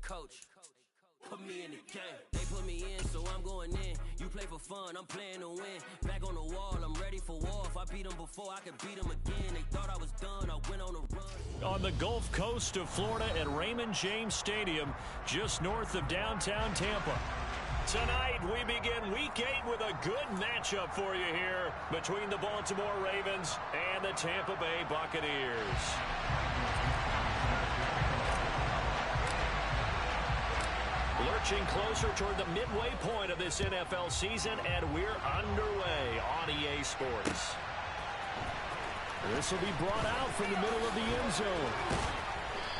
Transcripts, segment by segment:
coach. Put me in the game. They put me in, so I'm going in. You play for fun, I'm playing to win. Back on the wall, I'm ready for war. If I beat them before, I could beat them again. They thought I was done, I went on a run. On the Gulf Coast of Florida at Raymond James Stadium, just north of downtown Tampa. Tonight, we begin Week 8 with a good matchup for you here between the Baltimore Ravens and the Tampa Bay Buccaneers. Lurching closer toward the midway point of this NFL season, and we're underway on EA Sports. This will be brought out from the middle of the end zone.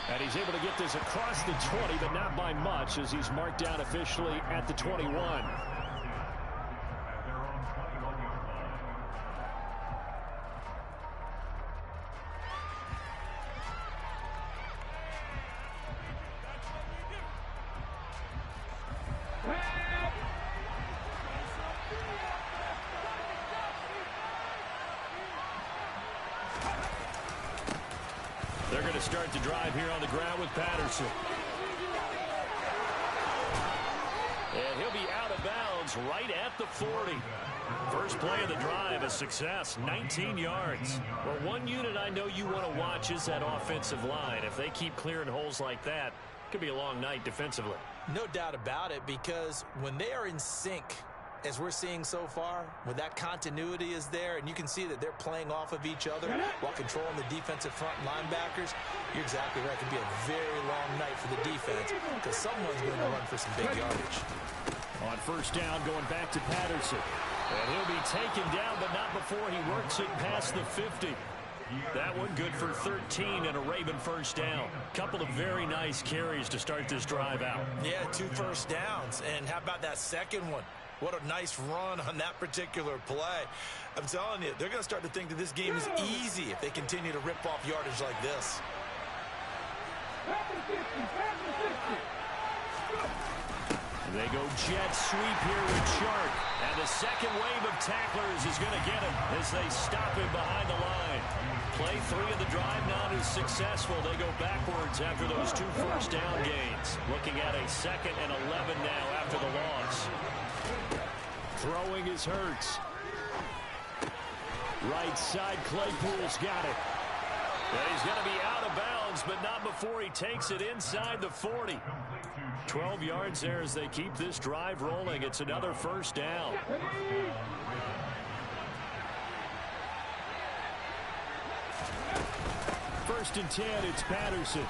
And he's able to get this across the 20, but not by much, as he's marked down officially at the 21. They're going to start the drive here on the ground with Patterson. And he'll be out of bounds right at the 40. First play of the drive, a success, 19 yards. Well, one unit I know you want to watch is that offensive line. If they keep clearing holes like that, it could be a long night defensively. No doubt about it, because when they are in sync, as we're seeing so far, when that continuity is there, and you can see that they're playing off of each other while controlling the defensive front linebackers, you're exactly right. It could be a very long night for the defense because someone's going to run for some big yardage. On first down, going back to Patterson. And he'll be taken down, but not before he works it past the 50. That one good for 13 and a Raven first down. Couple of very nice carries to start this drive out. Yeah, 2 first downs. And how about that second one? What a nice run on that particular play. I'm telling you, they're going to start to think that this game is easy if they continue to rip off yardage like this. They go jet sweep here with Sharp. And the second wave of tacklers is going to get him as they stop him behind the line. Play 3 of the drive not as successful. They go backwards after those 2 first down gains. Looking at a 2nd and 11 now after the loss. Throwing is Hurts. Right side, Claypool's got it. And he's going to be out of bounds, but not before he takes it inside the 40. 12 yards there as they keep this drive rolling. It's another first down. First and 10, it's Patterson.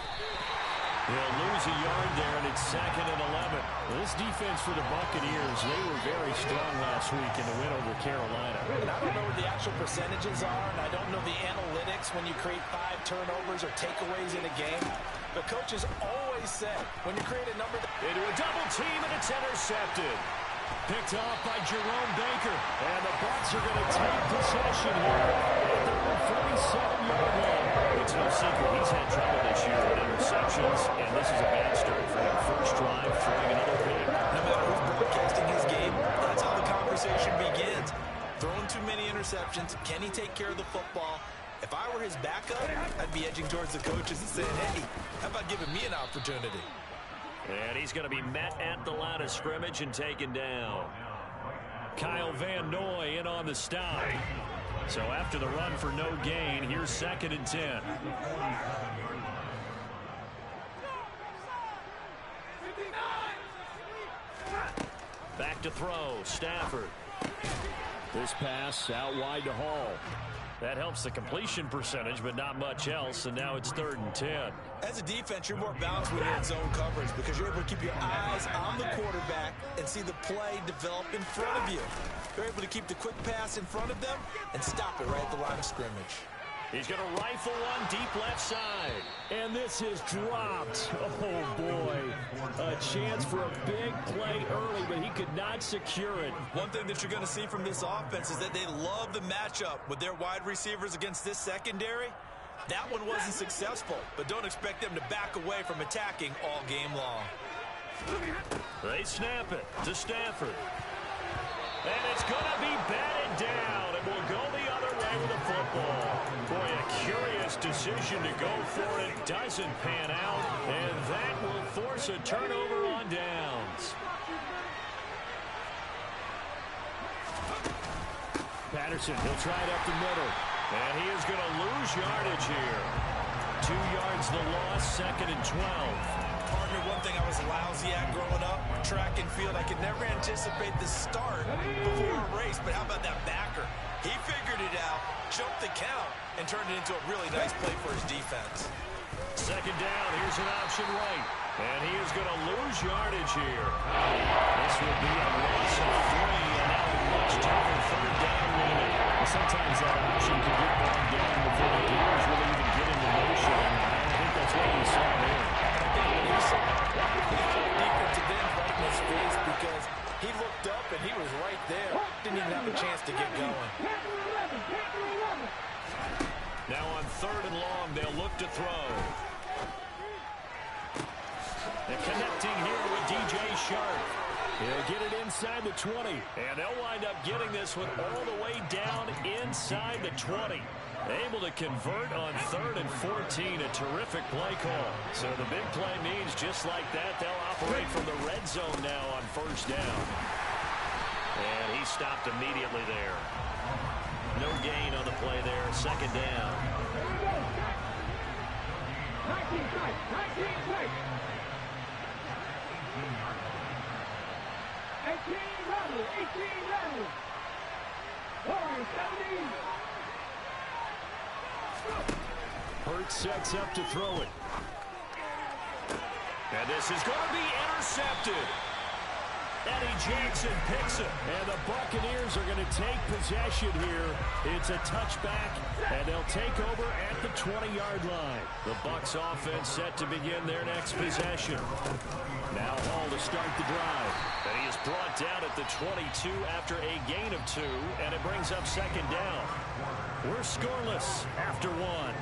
He'll lose a yard there, and it's 2nd and 11. Well, this defense for the Buccaneers, they were very strong last week in the win over Carolina. And I don't know what the actual percentages are, and I don't know the analytics when you create 5 turnovers or takeaways in a game. The coaches always said, when you create a number... Into a double team, and it's intercepted. Picked off by Jerome Baker. And the Bucs are going to take possession here at their 47-yard line. It's no secret he's had trouble this year with interceptions, and this is a bad start for him. First drive, throwing another pick. No matter who's broadcasting his game, that's how the conversation begins. Throwing too many interceptions. Can he take care of the football? If I were his backup, I'd be edging towards the coaches and saying, hey, how about giving me an opportunity? And he's going to be met at the line of scrimmage and taken down. Kyle Van Noy in on the stop. So after the run for no gain, here's 2nd and 10. Back to throw, Stafford. This pass out wide to Hall. That helps the completion percentage, but not much else, and now it's 3rd and 10. As a defense, you're more balanced when you're in zone coverage because you're able to keep your eyes on the quarterback and see the play develop in front of you. You're able to keep the quick pass in front of them and stop it right at the line of scrimmage. He's going to rifle one deep left side. And this is dropped. Oh, boy. A chance for a big play early, but he could not secure it. One thing that you're going to see from this offense is that they love the matchup with their wide receivers against this secondary. That one wasn't successful, but don't expect them to back away from attacking all game long. They snap it to Stafford. And it's going to be batted down. It will go the other way with the football. Boy, a curious quarterback's decision to go for it doesn't pan out, and that will force a turnover on downs. Patterson, he'll try it up the middle, and he is going to lose yardage here. 2 yards the loss, 2nd and 12. Partner, one thing I was lousy at growing up, track and field, I could never anticipate the start before a race, but how about that backer? He figured it out, jumped the count, and turned it into a really nice play for his defense. 2nd down, here's an option right, and he is going to lose yardage here. This will be a loss of 3, and now a much tougher 3rd down unit. Sometimes that option can get bogged down before the gears really even get into motion, and I think that's what we saw there. He saw defensive end right in his face because he looked up and he was right there. Didn't even have a chance to get going. Now on 3rd and long, they'll look to throw. And connecting here with DJ Sharp. He'll get it inside the 20. And they'll wind up getting this one all the way down inside the 20. Able to convert on 3rd and 14. A terrific play call. So the big play means just like that, they'll operate from the red zone now on 1st down. And he stopped immediately there. No gain on the play there. 2nd down. 18-11. Hurts sets up to throw it. And this is going to be intercepted. Eddie Jackson picks it. And the Buccaneers are going to take possession here. It's a touchback, and they'll take over at the 20-yard line. The Bucs offense set to begin their next possession. Now Hall to start the drive. And he is brought down at the 22 after a gain of 2, and it brings up 2nd down. We're scoreless after 1.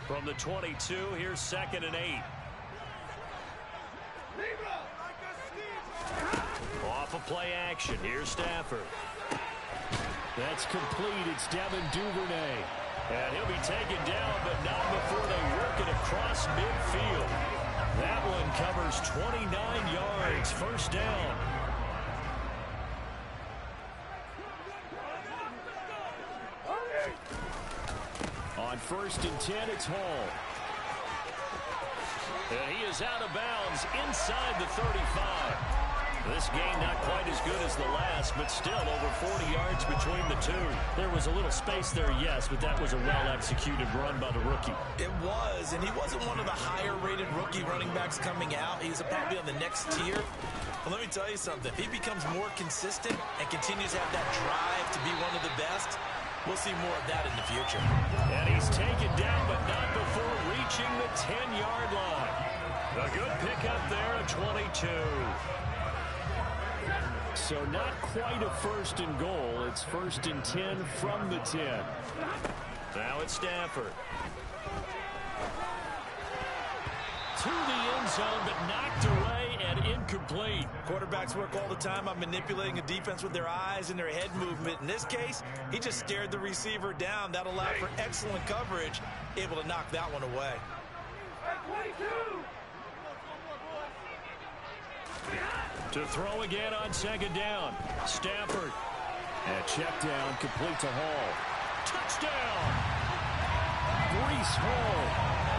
From the 22, here's 2nd and 8. Off of play action, here's Stafford. That's complete, it's Devin Duvernay. And he'll be taken down, but not before they work it across midfield. That one covers 29 yards, 1st down. On 1st and 10, it's Hall. And he is out of bounds inside the 35. This game not quite as good as the last, but still over 40 yards between the two. There was a little space there, yes, but that was a well-executed run by the rookie. It was, and he wasn't one of the higher-rated rookie running backs coming out. He's probably on the next tier. But let me tell you something. If he becomes more consistent and continues to have that drive to be one of the best, we'll see more of that in the future. And he's taken down, but not before reaching the 10-yard line. A good pickup there at 22. So not quite a 1st and goal. It's 1st and 10 from the 10. Now it's Stafford. To the end zone, but knocked away and incomplete. Quarterbacks work all the time on manipulating a defense with their eyes and their head movement. In this case, he just stared the receiver down. That allowed for excellent coverage, able to knock that one away. To throw again on 2nd down. Stafford. And check down, complete to Hall. Touchdown! Breece Hall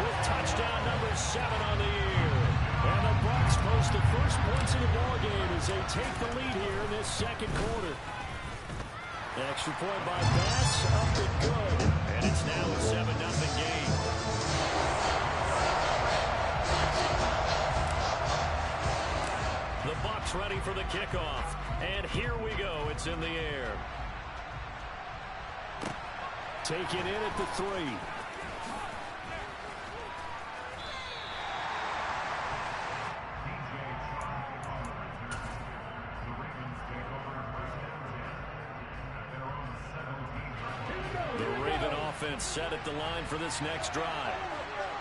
with touchdown number 7 on the year. And the Bucs post the first points of the ballgame as they take the lead here in this 2nd quarter. Extra point by Bass, up and good. And it's now a 7-0 game. The Bucs ready for the kickoff. And here we go. It's in the air. Taken in at the 3. The Raven offense set at the line for this next drive.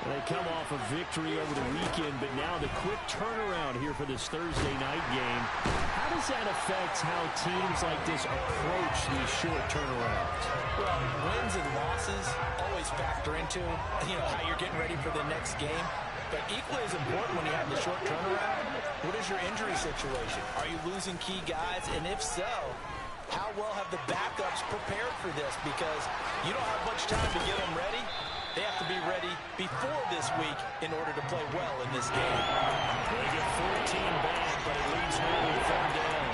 They come off a victory over the weekend, but now the quick turnaround here for this Thursday night game. How does that affect how teams like this approach these short turnarounds? Well, wins and losses always factor into, how you're getting ready for the next game. But equally as important when you have the short turnaround, what is your injury situation? Are you losing key guys? And if so, how well have the backups prepared for this? Because you don't have much time to get them ready. They have to be ready before this week in order to play well in this game. They get 14 back, but it leaves only 3rd down.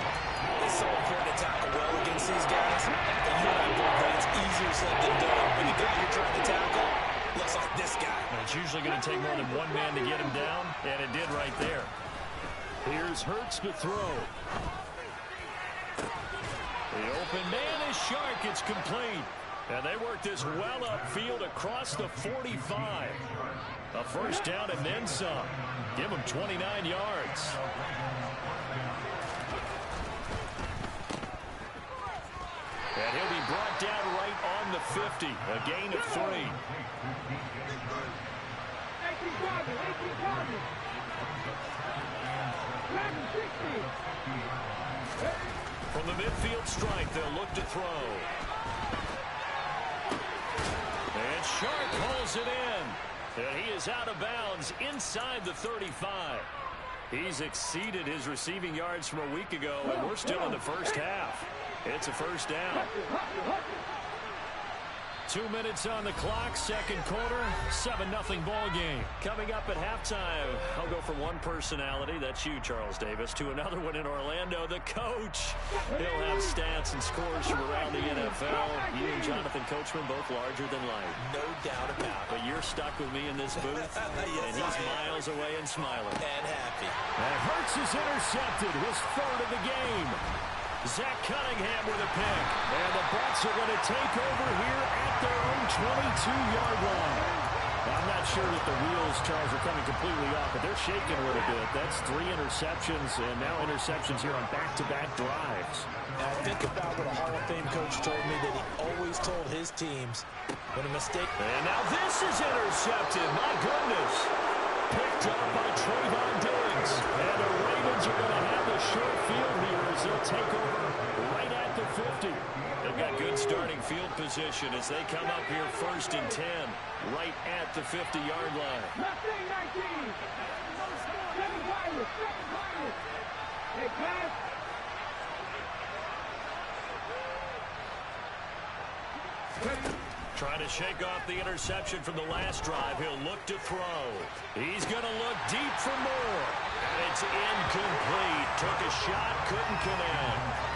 It's so important to tackle well against these guys. And you and I both know it's easier said than done. When the guy you're trying to tackle looks like this guy. And it's usually going to take more than one man to get him down, and it did right there. Here's Hurts to throw. The open man is Shark. It's complete. And they work this well upfield across the 45. A first down and then some. Give them 29 yards. And he'll be brought down right on the 50. A gain of 3. From the midfield stripe, they'll look to throw. And Shark pulls it in. And he is out of bounds inside the 35. He's exceeded his receiving yards from a week ago, and we're still in the first half. It's a first down. 2 minutes on the clock, second quarter, 7-0 ball game. Coming up at halftime, I'll go from one personality, that's you, Charles Davis, to another one in Orlando, the coach. He'll have stats and scores from around the NFL. You and Jonathan Coachman both larger than life. No doubt about it. But you're stuck with me in this booth, yes, and he's miles away and smiling. And happy. And Hurts is intercepted, his 3rd of the game. Zach Cunningham with a pick. And the Bucs are going to take over here at their own 22-yard line. I'm not sure that the wheels, Charles, are coming completely off, but they're shaking a little bit. That's 3 interceptions, and now interceptions here on back-to-back drives. And I think about what a Hall of Fame coach told me that he always told his teams when a mistake. And now this is intercepted. My goodness. Picked up by Trayvon Diggs. And the Ravens are going to have a short field here as they'll take over right at the 50. They've got good starting field position as they come up here 1st and 10 right at the 50-yard line. Trying to shake off the interception from the last drive. He'll look to throw. He's going to look deep for more. And it's incomplete. Took a shot, couldn't connect.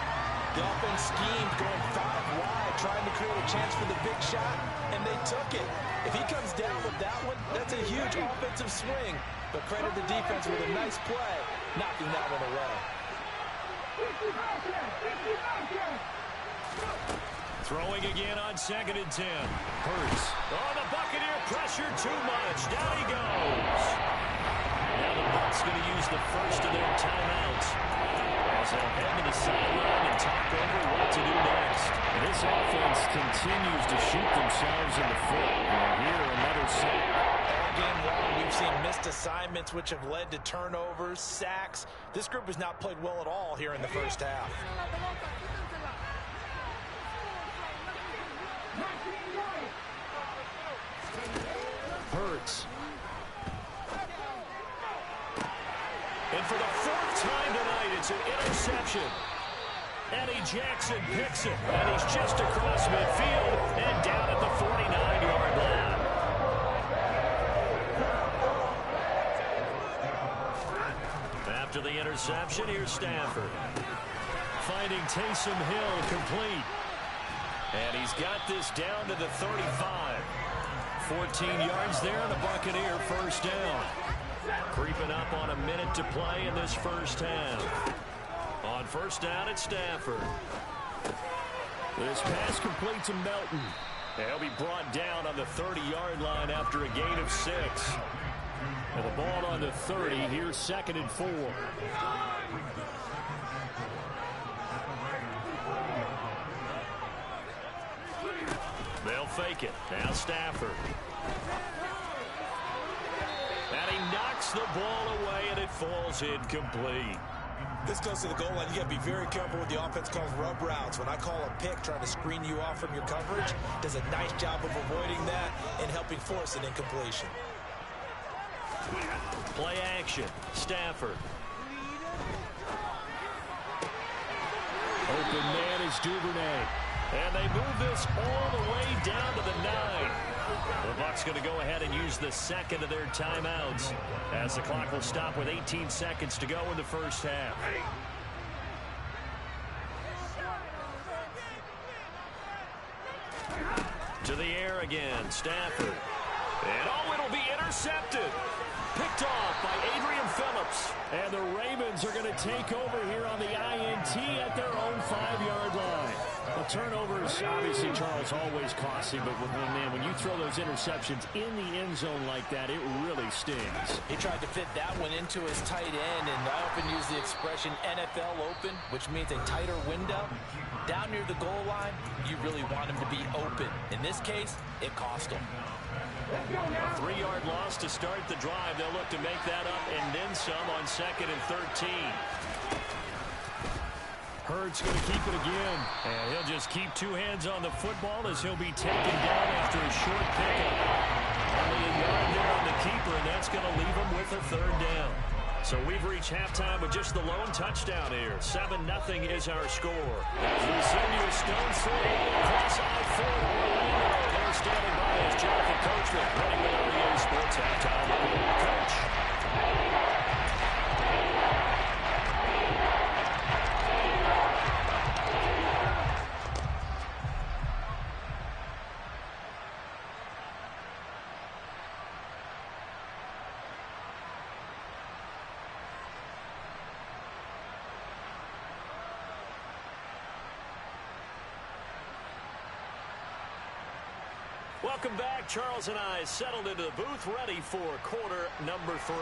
The offense schemed going 5 wide, trying to create a chance for the big shot, and they took it. If he comes down with that one, that's a huge offensive swing. But credit the defense with a nice play, knocking that one away. Throwing again on 2nd and 10. Hurts. Oh, the Buccaneer pressure too much. Down he goes. Now the Bucs going to use the first of their timeouts as they'll head to the sideline and talk over what to do next. And this offense continues to shoot themselves in the foot. And here, another sack. All game long, we've seen missed assignments which have led to turnovers, sacks. This group has not played well at all here in the first half. Hurts. And for the 4th time tonight, it's an interception. Eddie Jackson picks it, and he's just across midfield and down at the 49-yard line. After the interception, here's Stafford. Finding Taysom Hill complete. And he's got this down to the 35. 14 yards there, and the Buccaneer first down. Creeping up on a minute to play in this first half. On first down, it's Stafford. This pass complete to Melton. He'll be brought down on the 30-yard line after a gain of 6. And the ball on the 30, here's 2nd and 4. They'll fake it. Now Stafford. knocks the ball away, and it falls incomplete. This goes to the goal line. You got to be very careful with the offense calls rub routes. When I call a pick trying to screen you off from your coverage, does a nice job of avoiding that and helping force an incompletion. Play action. Stafford. Open man is Duvernay. And they move this all the way down to the 9. The Bucs going to go ahead and use the second of their timeouts as the clock will stop with 18 seconds to go in the first half. To the air again, Stafford. And oh, it'll be intercepted. Picked off by Adrian Phillips. And the Ravens are going to take over here on the INT at their own 5-yard line. The turnovers, obviously, Charles, always costly, but when you throw those interceptions in the end zone like that, it really stings. He tried to fit that one into his tight end, and I often use the expression NFL open, which means a tighter window. Down near the goal line, you really want him to be open. In this case, it cost him. A 3-yard loss to start the drive. They'll look to make that up and then some on 2nd and 13. Hurts going to keep it again. And he'll just keep 2 hands on the football as he'll be taken down after a short pickup. Only a yard there on the keeper, and that's going to leave him with a 3rd down. So we've reached halftime with just the lone touchdown here. 7-0 is our score. As we send you a stone throw across I-4 to Orlando. They're standing by as Jonathan Coachman running with RDA Sports halftime. Coach. Welcome back. Charles and I settled into the booth, ready for quarter number 3.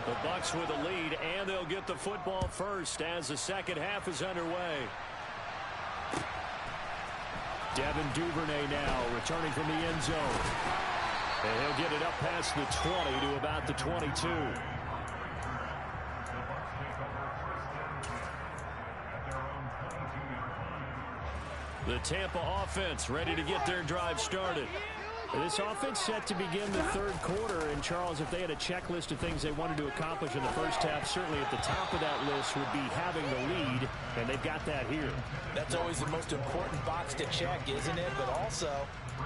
The Bucs with a lead, and they'll get the football first as the second half is underway. Devin Duvernay now returning from the end zone. And he'll get it up past the 20 to about the 22. The Tampa offense ready to get their drive started. This offense set to begin the 3rd quarter. And, Charles, if they had a checklist of things they wanted to accomplish in the first half, certainly at the top of that list would be having the lead, and they've got that here. That's always the most important box to check, isn't it? But also,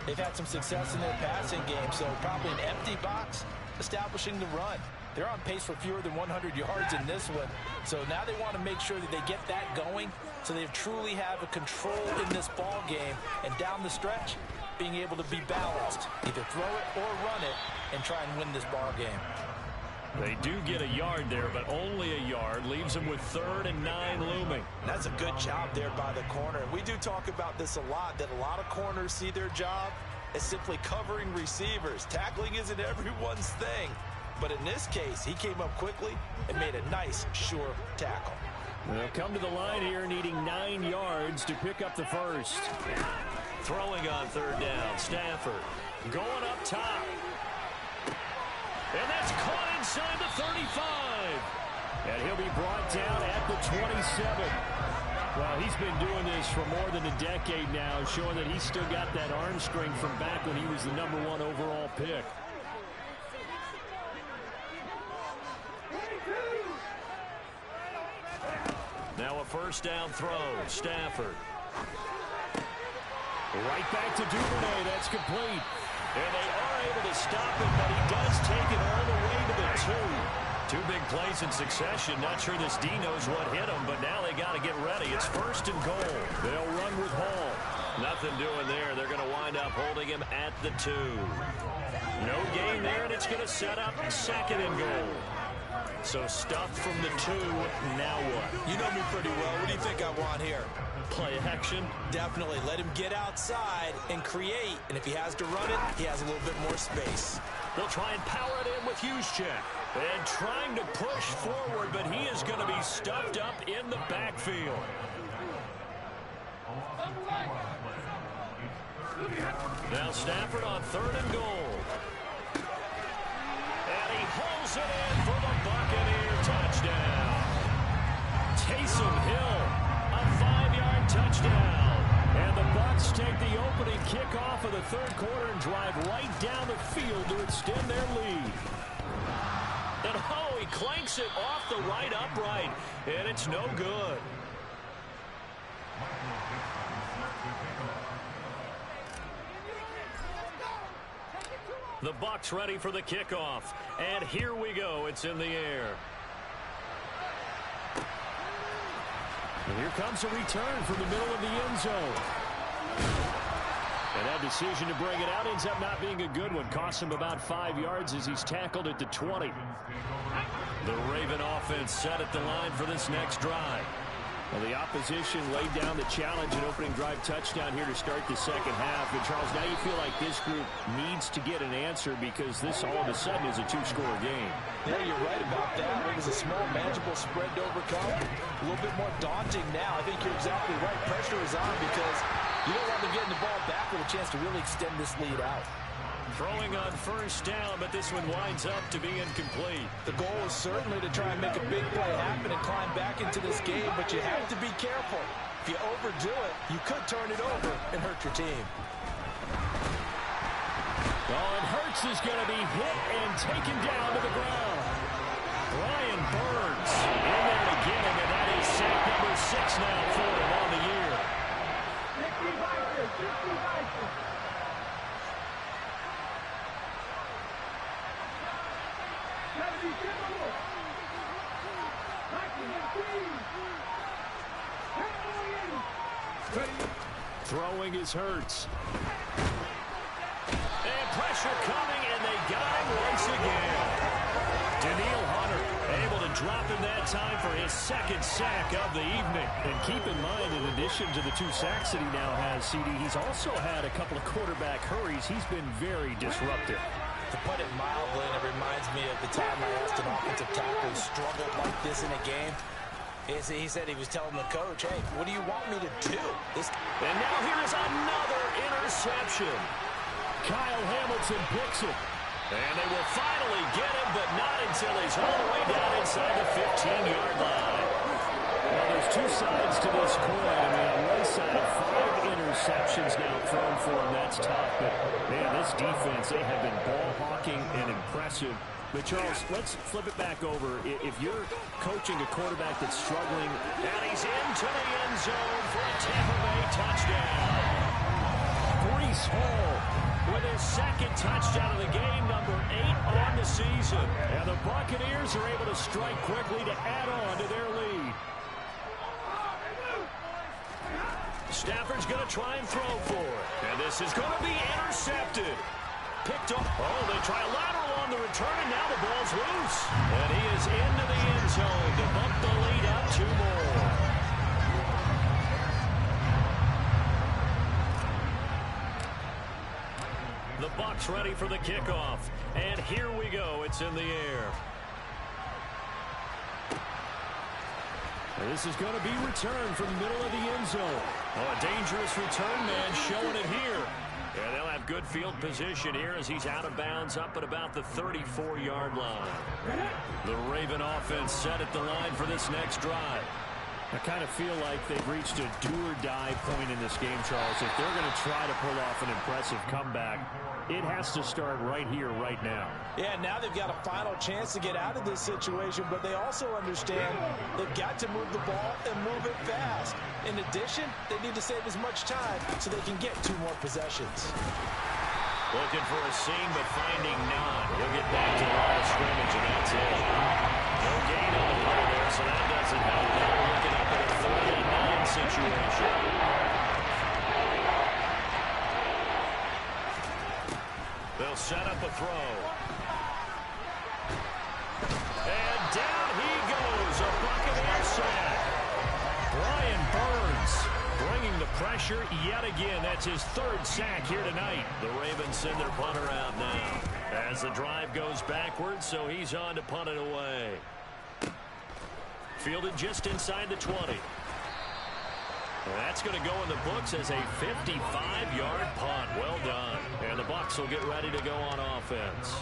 they've had some success in their passing game, so probably an empty box establishing the run. They're on pace for fewer than 100 yards in this one. So now they want to make sure that they get that going so they truly have a control in this ball game. And down the stretch, being able to be balanced. Either throw it or run it and try and win this ball game. They do get a yard there, but only a yard. Leaves them with 3rd and 9 looming. That's a good job there by the corner. We do talk about this a lot, that a lot of corners see their job as simply covering receivers. Tackling isn't everyone's thing. But in this case, he came up quickly and made a nice, sure tackle. They'll come to the line here needing 9 yards to pick up the first. Throwing on 3rd down, Stafford going up top. And that's caught inside the 35. And he'll be brought down at the 27. Well, he's been doing this for more than a decade now, showing that he's still got that arm strength from back when he was the #1 overall pick. Now a 1st down throw, Stafford. Right back to Duvernay, that's complete. And they are able to stop it, but he does take it all the way to the 2. 2 big plays in succession. Not sure this D knows what hit him, but now they got to get ready. It's 1st and goal. They'll run with Hall. Nothing doing there. They're going to wind up holding him at the 2. No gain there, and it's going to set up 2nd and goal. So stuffed from the 2, now what? You know me pretty well. What do you think I want here? Play action? Definitely. Let him get outside and create. And if he has to run it, he has a little bit more space. They'll try and power it in with Juszczyk. And trying to push forward, but he is going to be stuffed up in the backfield. Now Stafford on 3rd and goal. Taysom Hill, a 5-yard touchdown. And the Bucs take the opening kickoff of the third quarter and drive right down the field to extend their lead. And oh, he clanks it off the right upright, and it's no good. The Bucs ready for the kickoff, and here we go. It's in the air. And here comes a return from the middle of the end zone. And that decision to bring it out ends up not being a good one. Costs him about 5 yards as he's tackled at the 20. The Raven offense set at the line for this next drive. Well, the opposition laid down the challenge and opening drive touchdown here to start the second half. And, Charles, now you feel like this group needs to get an answer because this all of a sudden is a two-score game. Yeah, you're right about that. It was a small, manageable spread to overcome. A little bit more daunting now. I think you're exactly right. Pressure is on because you don't want them getting the ball back with a chance to really extend this lead out. Throwing on first down, but this one winds up to be incomplete. The goal is certainly to try and make a big play happen and climb back into this game, but you have to be careful. If you overdo it, you could turn it over and hurt your team. Oh, and Hurts is going to be hit and taken down to the ground. Brian Burns in there to get him, and that is sack number 6 now for him on the year. Throwing is Hurts. And pressure coming, and they got him once again. Daniil Hunter able to drop him that time for his second sack of the evening. And keep in mind, in addition to the 2 sacks that he now has, CD, he's also had a couple of quarterback hurries. He's been very disruptive. To put it mildly, and it reminds me of the time I asked an offensive tackle who struggled like this in a game. He said he was telling the coach, hey, what do you want me to do? And now here is another interception. Kyle Hamilton picks it. And they will finally get him, but not until he's all the way down inside the 15-yard line. Well, there's 2 sides to this coin. I mean, on one side, 5 interceptions now thrown for him. That's tough. But, man, this defense, they have been ball hawking and impressive. But, Charles, let's flip it back over. If you're coaching a quarterback that's struggling, and he's into the end zone for a Tampa Bay touchdown. Breece Hall with his second touchdown of the game, number 8 on the season. And the Buccaneers are able to strike quickly to add on to their lead. Stafford's going to try and throw for it. And this is going to be intercepted. Picked up. Oh, they try a lateral on the return, and now the ball's loose. And he is into the end zone to bump the lead out 2 more. The Bucs ready for the kickoff. And here we go. It's in the air. And this is going to be returned from the middle of the end zone. Oh, a dangerous return man showing it here. And they'll have good field position here as he's out of bounds up at about the 34-yard line. The Raven offense set at the line for this next drive. I kind of feel like they've reached a do-or-die point in this game, Charles. If they're going to try to pull off an impressive comeback, it has to start right here, right now. Yeah, now they've got a final chance to get out of this situation, but they also understand they've got to move the ball and move it fast. In addition, they need to save as much time so they can get 2 more possessions. Looking for a seam, but finding none. He'll get back to the line of scrimmage, and that's it. No gain on the play there, so that doesn't help. Now we're looking up at a 3-9 situation. They'll set up a throw. And down he goes. A Buccaneer sack. Brian Burns bringing the pressure yet again. That's his 3rd sack here tonight. The Ravens send their punter out now as the drive goes backwards, so he's on to punt it away. Fielded just inside the 20. That's going to go in the books as a 55-yard punt. Well done. And the Bucs will get ready to go on offense.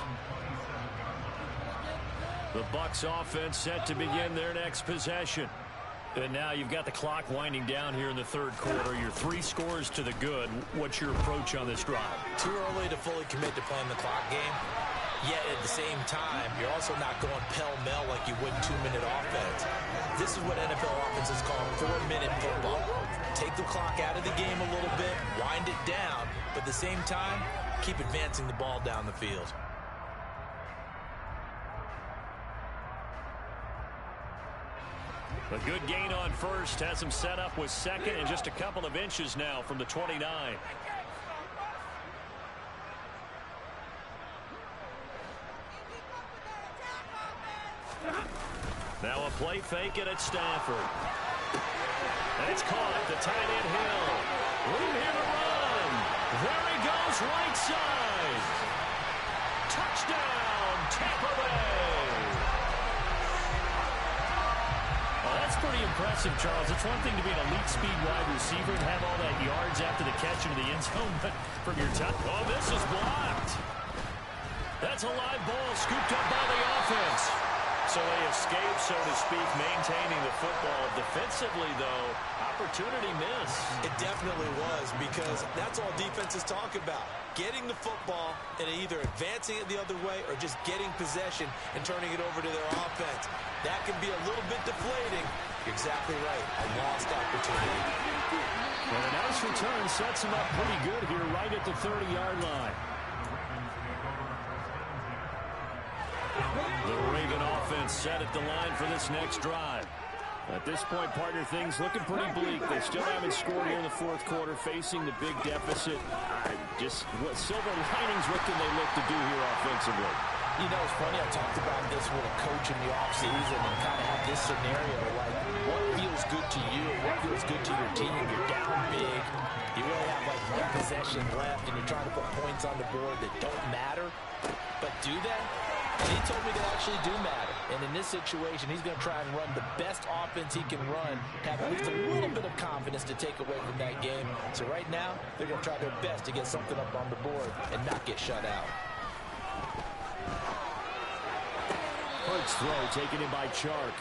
The Bucs offense set to begin their next possession. And now you've got the clock winding down here in the third quarter. You're 3 scores to the good. What's your approach on this drive? Too early to fully commit to playing the clock game. Yet at the same time, you're also not going pell-mell like you would 2-minute offense. This is what NFL offenses call 4-minute football. Take the clock out of the game a little bit, wind it down, but at the same time, keep advancing the ball down the field. A good gain on first has him set up with second and just a couple of inches now from the 29. Now a play fake it at Stafford. And it's caught. The tight end Hill. Room here to run. There he goes, right side. Touchdown, Tampa Bay. Well, that's pretty impressive, Charles. It's one thing to be an elite speed wide receiver and have all that yards after the catch into the end zone, but from your top, oh, this is blocked. That's a live ball scooped up by the offense. So they escape, so to speak, maintaining the football. Defensively, though, opportunity miss. It definitely was, because that's all defenses talk about. Getting the football and either advancing it the other way or just getting possession and turning it over to their offense. That can be a little bit deflating. You're exactly right. A lost opportunity. And a nice return sets him up pretty good here right at the 30-yard line. The Raven offense set at the line for this next drive. At this point, partner, things looking pretty bleak. They still haven't scored here in the fourth quarter, facing the big deficit. What silver linings, what can they look to do here offensively? You know, it's funny, I talked about this with a coach in the offseason and kind of had this scenario, like, what feels good to you and what feels good to your team? You're down big. You really have, like, one possession left, and you're trying to put points on the board that don't matter. But do they? And he told me they actually do matter. And in this situation, he's going to try and run the best offense he can run, have at least a little bit of confidence to take away from that game. So right now, they're going to try their best to get something up on the board and not get shut out. Hurts throw taken in by Chark.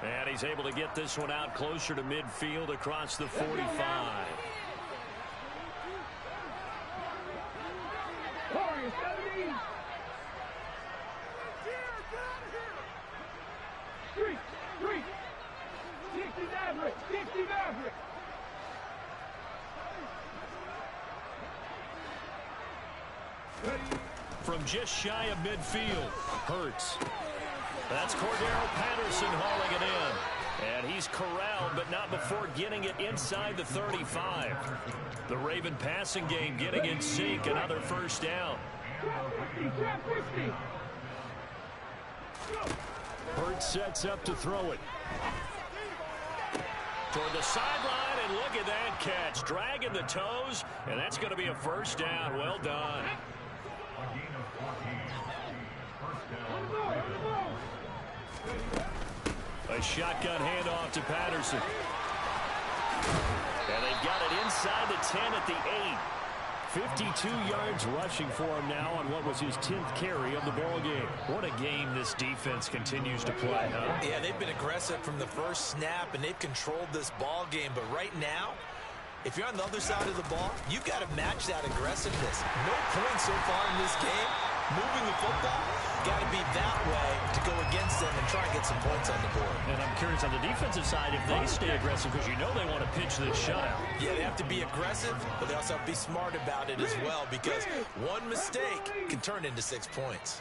And he's able to get this one out closer to midfield across the 45. From just shy of midfield, Hurts. That's Cordero Patterson hauling it in. And he's corralled, but not before getting it inside the 35. The Raven passing game getting in sync, another first down. Hurts sets up to throw it. Toward the sideline, and look at that catch. Dragging the toes, and that's going to be a first down. Well done. A shotgun handoff to Patterson. And they've got it inside the 10 at the 8. 52 yards rushing for him now on what was his 10th carry of the ball game. What a game this defense continues to play, huh? Yeah, they've been aggressive from the first snap, and they've controlled this ball game. But right now, if you're on the other side of the ball, you've got to match that aggressiveness. No points so far in this game. Moving the football, got to be that way to go against them and try and get some points on the board. And I'm curious on the defensive side if they stay aggressive, because you know they want to pitch this shutout. Yeah, they have to be aggressive, but they also have to be smart about it as well, because one mistake can turn into 6 points.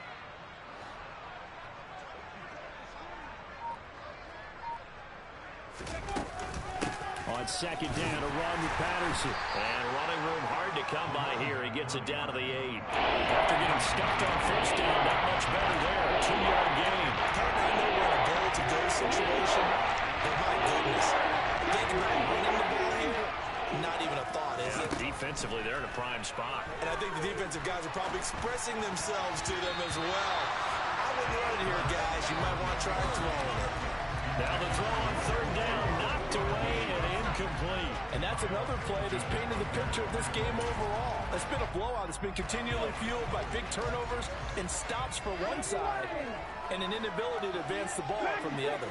On second down, a run with Patterson. And running room hard to come by here. He gets it down to the 8. After getting stuffed on first down, not much better there. A 2-yard gain. I know we're in a goal-to-go situation, but my goodness. Think about running the ball here. Not even a thought, is it? Defensively, they're in a prime spot. And I think the defensive guys are probably expressing themselves to them as well. I wouldn't run it here, guys. You might want to try throwing it. Now the throw on third down, knocked away and incomplete. And that's another play that's painted the picture of this game overall. It's been a blowout. It's been continually fueled by big turnovers and stops for one side and an inability to advance the ball from the other.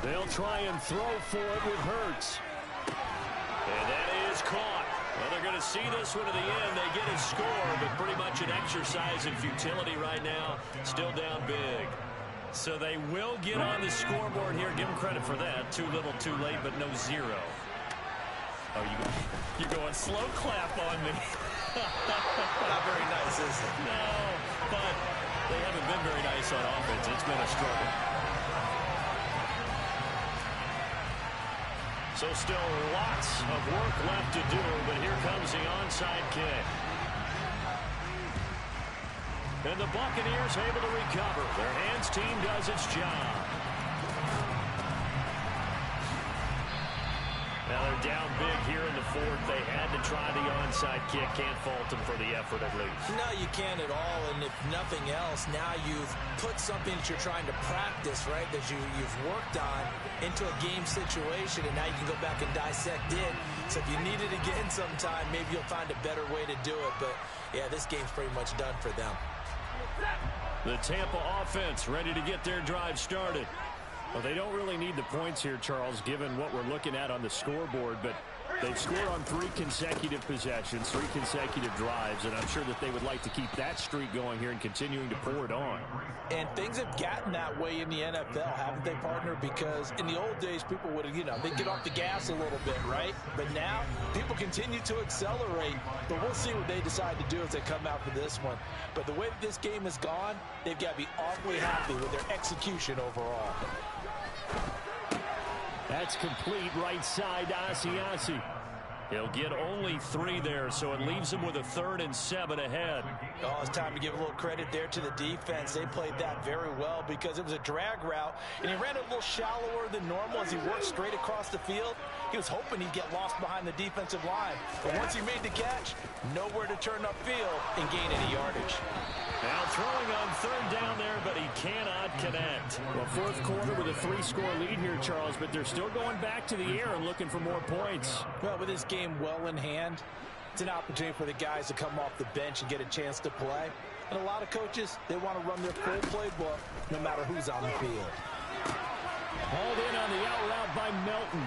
They'll try and throw for it with Hurts. And that is caught. Well, they're going to see this one to the end. They get a score, but pretty much an exercise in futility right now. Still down big. So they will get on the scoreboard here. Give them credit for that. Too little, too late, but no zero. Oh, you're going slow clap on me. Not very nice, is it? No, but they haven't been very nice on offense. It's been a struggle. So still lots of work left to do, but here comes the onside kick. And the Buccaneers able to recover. Their hands team does its job. Now they're down big here in the fourth. They had to try the onside kick. Can't fault them for the effort at least. No, you can't at all. And if nothing else, now you've put something that you're trying to practice, right, that you've worked on into a game situation, and now you can go back and dissect it. So if you need it again sometime, maybe you'll find a better way to do it. But, yeah, this game's pretty much done for them. The Tampa offense ready to get their drive started. Well, they don't really need the points here, Charles, given what we're looking at on the scoreboard, but they've scored on 3 consecutive possessions, 3 consecutive drives, and I'm sure that they would like to keep that streak going here and continuing to pour it on. And things have gotten that way in the NFL, haven't they, partner? Because in the old days, people would have, they'd get off the gas a little bit, right? But now, people continue to accelerate, but we'll see what they decide to do as they come out for this one. But the way that this game has gone, they've got to be awfully happy with their execution overall. That's complete right side to Asiasi. He'll get only 3 there, so it leaves him with a 3rd and 7 ahead. Oh, it's time to give a little credit there to the defense. They played that very well because it was a drag route, and he ran it a little shallower than normal as he worked straight across the field. He was hoping he'd get lost behind the defensive line, but once he made the catch, nowhere to turn upfield and gain any yardage. Now throwing on 3rd down there, but he cannot connect. Well, 4th quarter with a 3-score lead here, Charles, but they're still going back to the air and looking for more points. Well, with this game well in hand, it's an opportunity for the guys to come off the bench and get a chance to play. And a lot of coaches, they want to run their full playbook no matter who's on the field. Hauled in on the out route by Melton.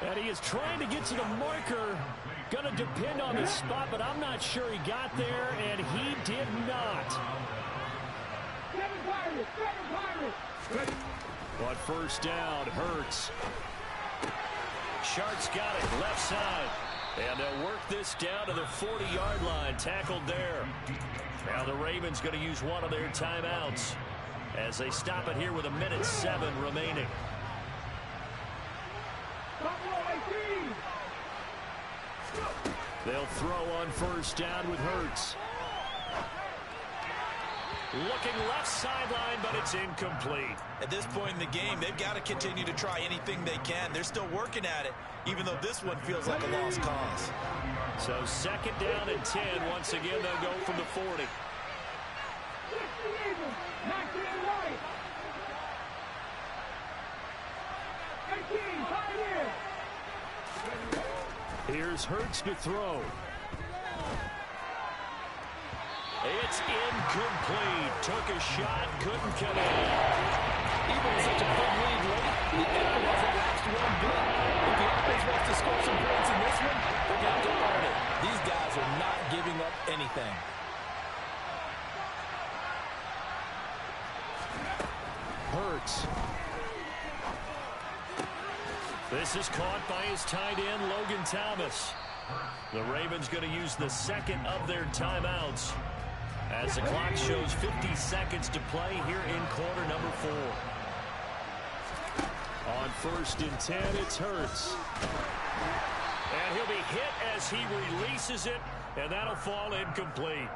And he is trying to get to the marker. Going to depend on the spot, but I'm not sure he got there, and he did not. But first down, Hurts. Shart's got it, left side. And they'll work this down to the 40-yard line, tackled there. Now the Ravens going to use one of their timeouts as they stop it here with 1:07 remaining. They'll throw on first down with Hurts. Looking left sideline, but it's incomplete. At this point in the game, they've got to continue to try anything they can. They're still working at it, even though this one feels like a lost cause. So 2nd down and 10. Once again, they'll go from the 40. Here's Hurts to throw. It's incomplete. Took a shot, couldn't connect. Even with such a big lead late, the effort hasn't lapsed one bit. If the offense wants to score some points in this one, they're going to have to earn it. These guys are not giving up anything. Hurts. This is caught by his tight end, Logan Thomas. The Ravens going to use the 2nd of their timeouts as the clock shows 50 seconds to play here in quarter number 4. On 1st and 10, it's Hurts. And he'll be hit as he releases it, and that'll fall incomplete.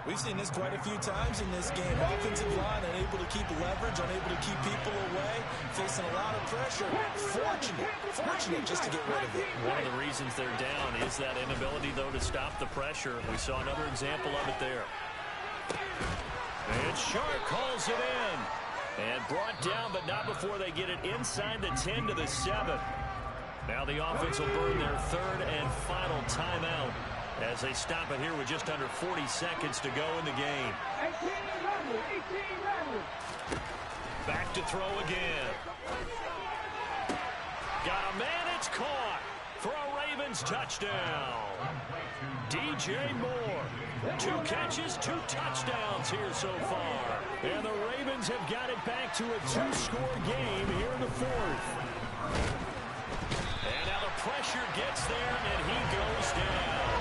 We've seen this quite a few times in this game. Offensive line unable to keep leverage, unable to keep people away, facing a lot of pressure. Fortunate just to get rid of it. One of the reasons they're down is that inability, though, to stop the pressure. We saw another example of it there. And Sharp calls it in. And brought down, but not before they get it inside the 10 to the 7. Now the offense will burn their third and final timeout as they stop it here with just under 40 seconds to go in the game. Back to throw again. Got a man, it's caught for a Ravens touchdown. DJ Moore, 2 catches, 2 touchdowns here so far. And the Ravens have got it back to a 2-score game here in the 4th. And now the pressure gets there, and he goes down.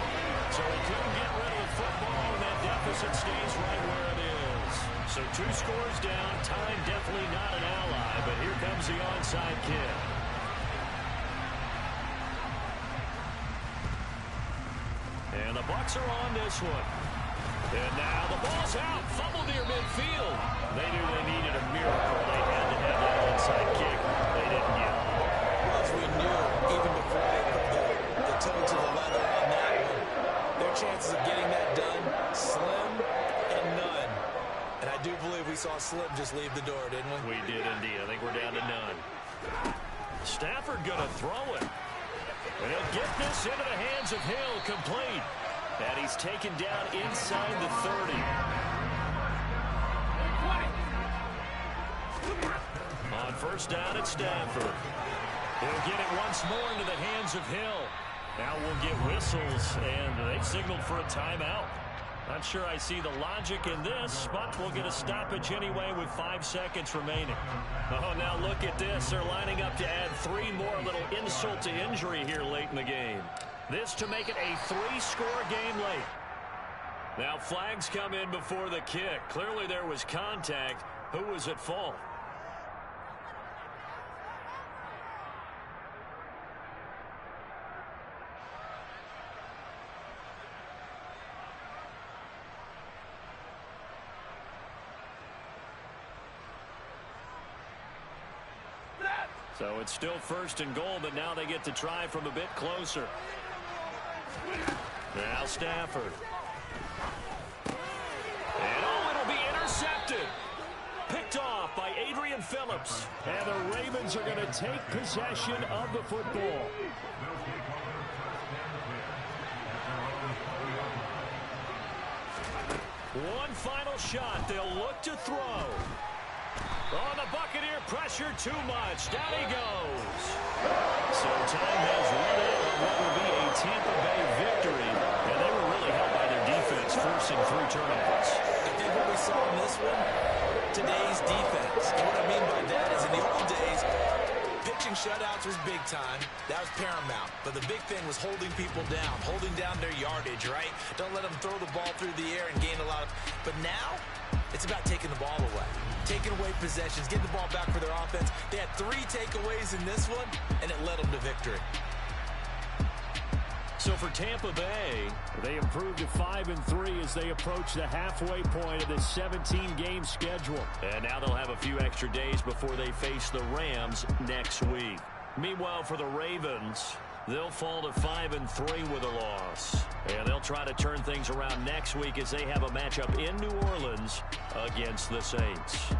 So he couldn't get rid of the football, and that deficit stays right where it is. So 2 scores down, time definitely not an ally, but here comes the onside kick. And the Bucs are on this one. And now the ball's out, fumbled near midfield. They knew they needed a miracle. They had to have that onside kick. They didn't get it. Well, as we knew, even before they put the toe to the leather on that one, their chances of getting that done, slim and none. And I do believe we saw Slim just leave the door, didn't we? We did indeed. I think we're down to none. Stafford going to throw it. And he'll get this into the hands of Hill, complete. And he's taken down inside the 30. On first down at Stafford. He'll get it once more into the hands of Hill. Now we'll get whistles, and they've signaled for a timeout. Not sure I see the logic in this, but we'll get a stoppage anyway with 5 seconds remaining. Oh, now look at this. They're lining up to add 3 more, a little insult to injury here late in the game. This to make it a 3-score game late. Now flags come in before the kick. Clearly there was contact. Who was at fault? So it's still 1st and goal, but now they get to try from a bit closer. Now Stafford. And it'll be intercepted. Picked off by Adrian Phillips. And the Ravens are going to take possession of the football. One final shot. They'll look to throw. Oh, the Buccaneer pressure too much. Down he goes. So time has run out on what will be a Tampa Bay victory. And they were really helped by their defense, forcing 3 turnovers. I think what we saw in this one, today's defense. And what I mean by that is in the old days, pitching shutouts was big time. That was paramount. But the big thing was holding people down, holding down their yardage, right? Don't let them throw the ball through the air and gain a lot of... But now, it's about taking the ball away. Taking away possessions, getting the ball back for their offense. They had 3 takeaways in this one, and it led them to victory. So for Tampa Bay, they improved to 5-3 as they approach the halfway point of this 17-game schedule. And now they'll have a few extra days before they face the Rams next week. Meanwhile, for the Ravens, they'll fall to 5-3 with a loss. And they'll try to turn things around next week as they have a matchup in New Orleans against the Saints.